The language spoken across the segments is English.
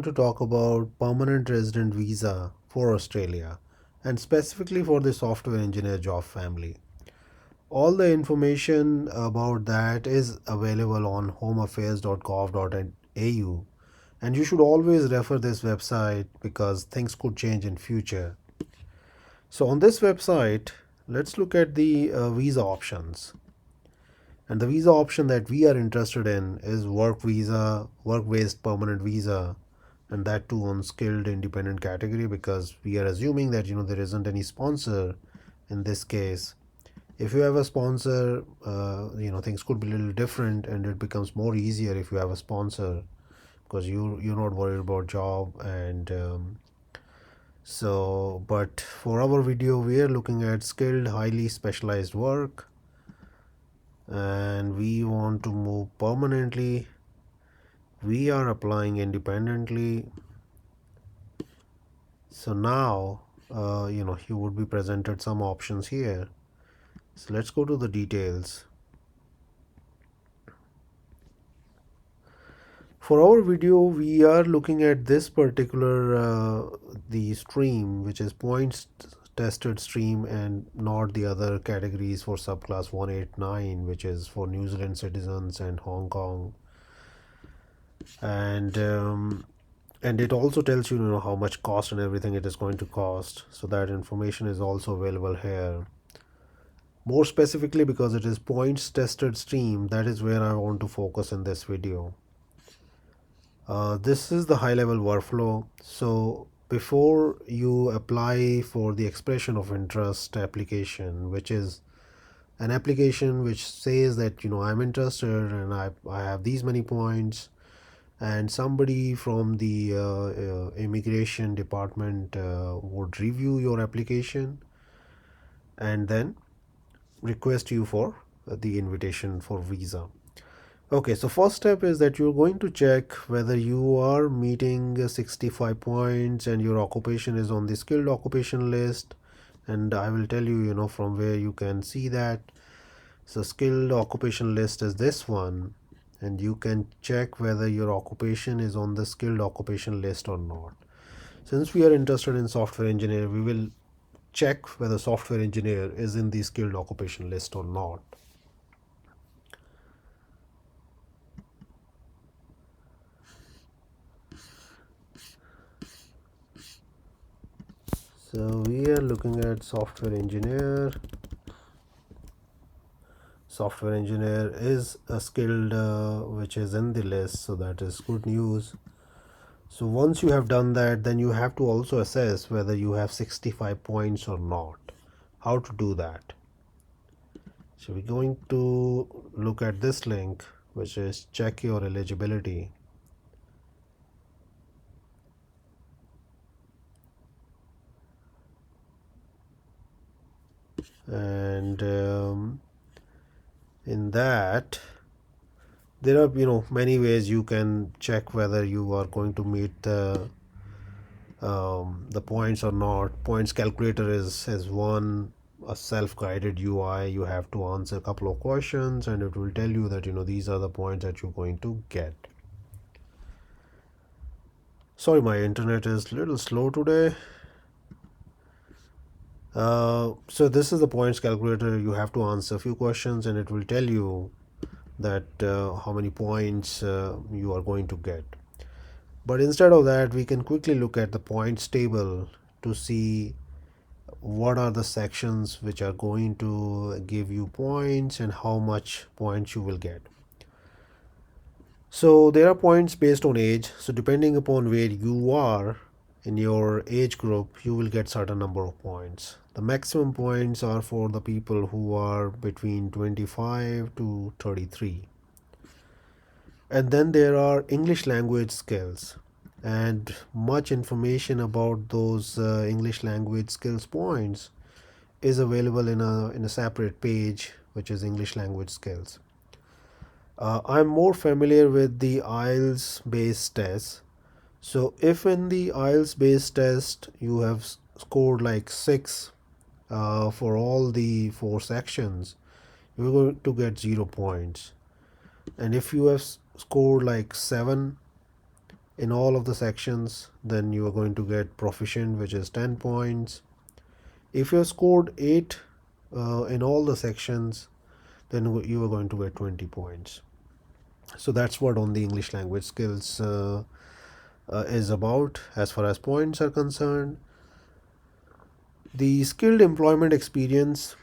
To talk about permanent resident visa for Australia and specifically for the software engineer job family. All the information about that is available on homeaffairs.gov.au, and you should always refer this website because things could change in future. So on this website, let's look at the visa options. And the visa option that we are interested in is work visa, work based permanent visa, and that too on skilled independent category because we are assuming that there isn't any sponsor in this case. If you have a sponsor, things could be a little different, and it becomes more easier if you have a sponsor because you're not worried about job and so. But for our video, we are looking at skilled, highly specialized work, and we want to move permanently. We are applying independently. So now, you would be presented some options here. So let's go to the details. For our video, we are looking at this particular the stream, which is points tested stream, and not the other categories for subclass 189, which is for New Zealand citizens and Hong Kong. And it also tells you how much cost and everything it is going to cost. So that information is also available here. More specifically, because it is points tested stream, that is where I want to focus in this video. This is the high level workflow. So before you apply for the expression of interest application, which is an application which says that I'm interested and I have these many points, and somebody from the immigration department would review your application and then request you for the invitation for visa. Okay, so first step is that you're going to check whether you are meeting 65 points and your occupation is on the skilled occupation list. And I will tell you, from where you can see that. So skilled occupation list is this one, and you can check whether your occupation is on the skilled occupation list or not. Since we are interested in software engineer, we will check whether software engineer is in the skilled occupation list or not. So we are looking at software engineer. Software engineer is a skilled which is in the list, so that is good news. So once you have done that, then you have to also assess whether you have 65 points or not. How to do that? So we're going to look at this link, which is check your eligibility. And in that, there are many ways you can check whether you are going to meet the points or not. Points calculator is one. A self-guided UI, you have to answer a couple of questions and it will tell you that these are the points that you're going to get. Sorry, my internet is a little slow today. So this is the points calculator. You have to answer a few questions and it will tell you that how many points you are going to get. But instead of that, we can quickly look at the points table to see what are the sections which are going to give you points and how much points you will get. So there are points based on age. So depending upon where you are in your age group, you will get certain number of points. The maximum points are for the people who are between 25 to 33. And then there are English language skills, and much information about those English language skills points is available in a separate page, which is English language skills. I'm more familiar with the IELTS based test. So if in the IELTS based test you have scored like 6 for all the 4 sections, you're going to get 0 points. And if you have scored like 7 in all of the sections, then you are going to get proficient, which is 10 points. If you have scored 8 in all the sections, then you are going to get 20 points. So that's what on the English language skills is about as far as points are concerned. The skilled employment experience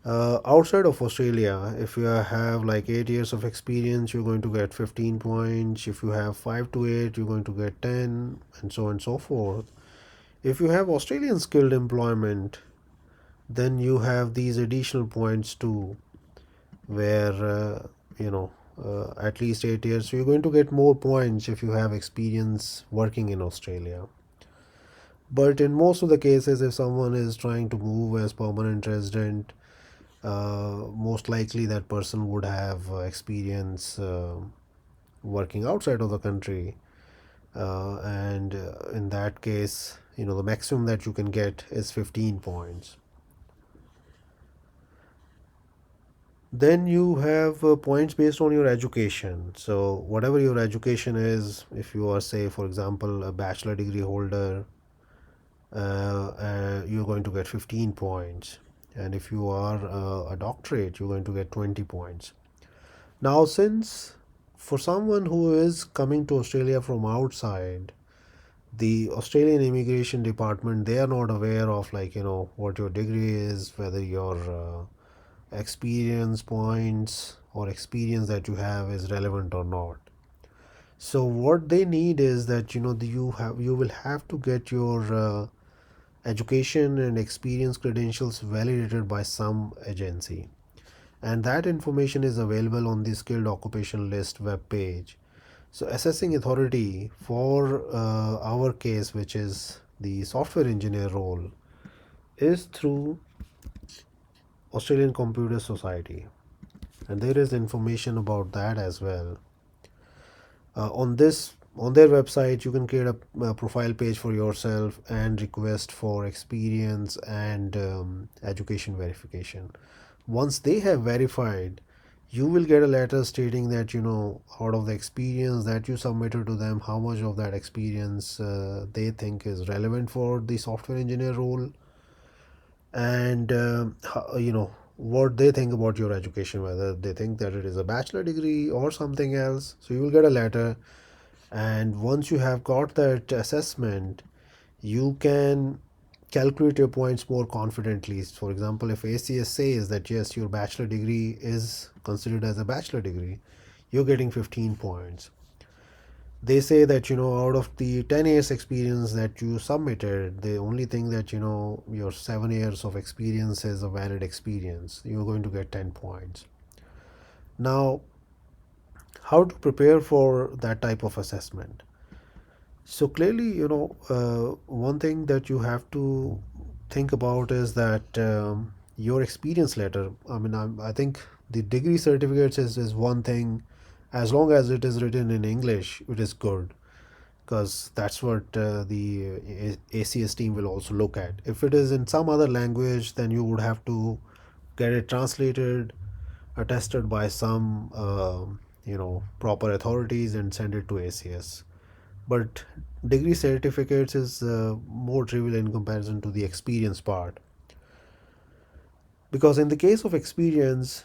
outside of Australia, if you have like 8 years of experience, you're going to get 15 points. If you have 5 to 8, you're going to get 10, and so on and so forth. If you have Australian skilled employment, then you have these additional points too, where at least 8 years. So you're going to get more points if you have experience working in Australia. But in most of the cases, if someone is trying to move as permanent resident, most likely that person would have experience working outside of the country. And in that case, the maximum that you can get is 15 points. Then you have points based on your education. So whatever your education is, if you are, say, for example, a bachelor degree holder, you're going to get 15 points. And if you are a doctorate, you're going to get 20 points. Now, since for someone who is coming to Australia from outside, the Australian Immigration Department, they are not aware of, like, what your degree is, whether your experience points or experience that you have is relevant or not. So what they need is that you will have to get your education and experience credentials validated by some agency, and that information is available on the skilled occupation list web page. So assessing authority for our case, which is the software engineer role, is through Australian Computer Society, and there is information about that as well. On their website, you can create a profile page for yourself and request for experience and education verification. Once they have verified, you will get a letter stating that, out of the experience that you submitted to them, how much of that experience they think is relevant for the software engineer role, and what they think about your education, whether they think that it is a bachelor degree or something else. So you will get a letter, and once you have got that assessment, you can calculate your points more confidently. For example, if ACS says that yes, your bachelor degree is considered as a bachelor degree, you're getting 15 points. They say that, out of the 10 years experience that you submitted, the only thing that, your 7 years of experience is a valid experience, you're going to get 10 points. Now, how to prepare for that type of assessment? So clearly, one thing that you have to think about is that your experience letter. I mean, I think the degree certificates is one thing. As long as it is written in English, it is good, because that's what the ACS team will also look at. If it is in some other language, then you would have to get it translated, attested by some proper authorities, and send it to ACS. But degree certificates is more trivial in comparison to the experience part, because in the case of experience,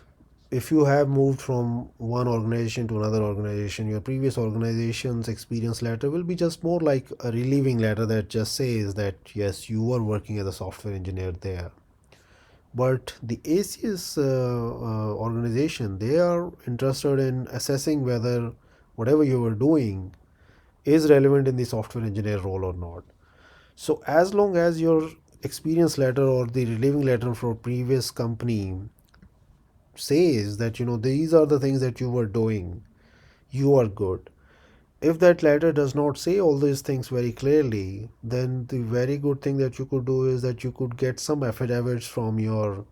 if you have moved from one organization to another organization, your previous organization's experience letter will be just more like a relieving letter that just says that yes, you were working as a software engineer there. But the ACS organization, they are interested in assessing whether whatever you were doing is relevant in the software engineer role or not. So as long as your experience letter or the relieving letter for previous company says that these are the things that you were doing, you are good. If that letter does not say all these things very clearly, then the very good thing that you could do is that you could get some affidavits from your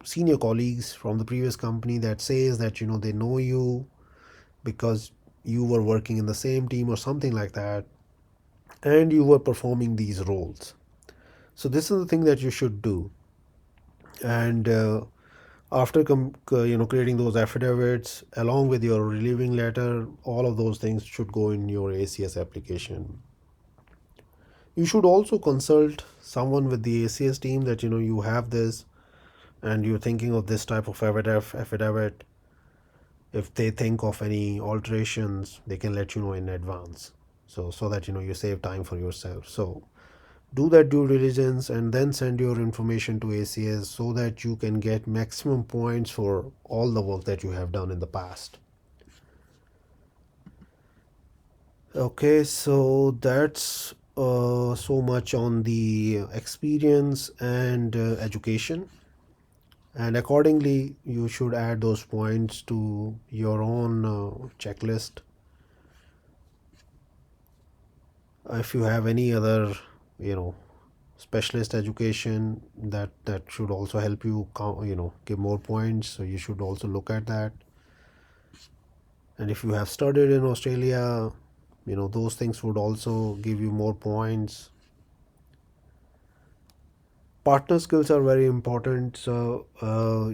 senior colleagues from the previous company that says that they know you because you were working in the same team or something like that, and you were performing these roles. So this is the thing that you should do. And After creating those affidavits along with your relieving letter, all of those things should go in your ACS application. You should also consult someone with the ACS team that you have this and you're thinking of this type of affidavit. If they think of any alterations, they can let you know in advance, so that you save time for yourself. So do that due diligence and then send your information to ACS so that you can get maximum points for all the work that you have done in the past. Okay, so that's so much on the experience and education, and accordingly you should add those points to your own checklist. If you have any other you know specialist education, that should also help you give more points, so you should also look at that. And if you have studied in Australia, those things would also give you more points. Partner skills are very important, so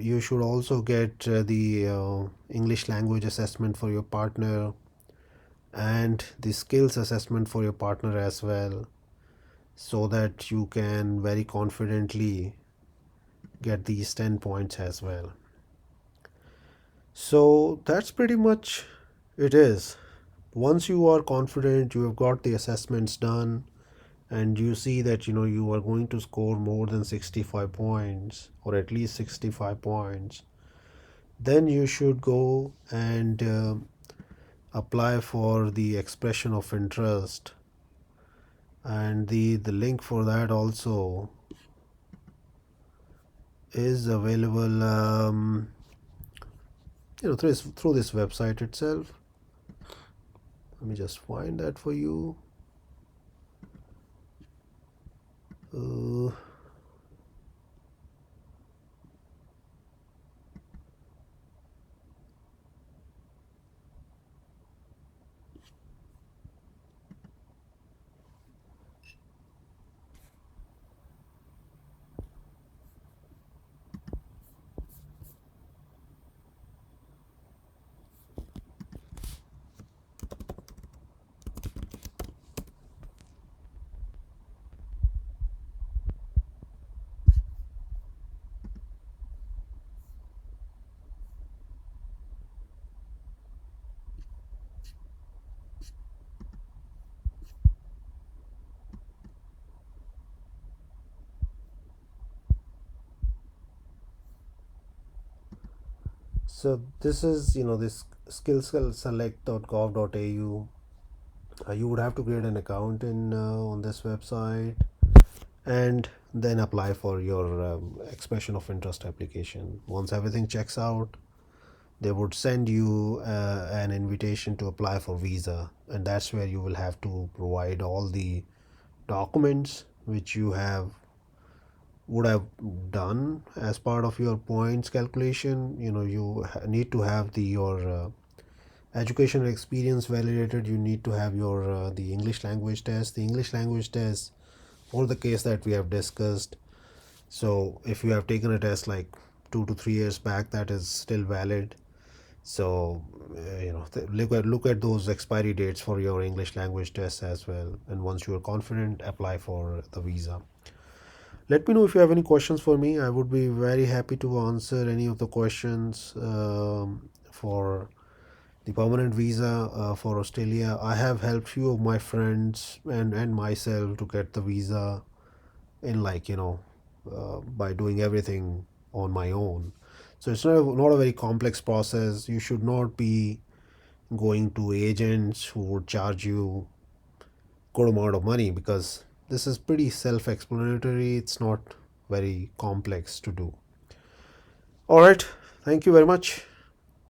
you should also get the English language assessment for your partner and the skills assessment for your partner as well, so that you can very confidently get these 10 points as well. So that's pretty much it is. Once you are confident, you have got the assessments done, and you see that you are going to score more than 65 points or at least 65 points, then you should go and apply for the expression of interest, and the link for that also is available through this website itself. Let me just find that for you. uh, so this is this skillselect.gov.au. You would have to create an account in on this website and then apply for your expression of interest application. Once everything checks out, they would send you an invitation to apply for visa, and that's where you will have to provide all the documents which you have would have done as part of your points calculation. You need to have your education experience validated. You need to have your the English language test. The English language test for the case that we have discussed. So if you have taken a test like 2 to 3 years back, that is still valid. So look at those expiry dates for your English language tests as well. And once you are confident, apply for the visa. Let me know if you have any questions for me. I would be very happy to answer any of the questions for the permanent visa for Australia. I have helped few of my friends and myself to get the visa in by doing everything on my own. So it's not a very complex process. You should not be going to agents who would charge you good amount of money, because this is pretty self-explanatory. It's not very complex to do. All right. Thank you very much.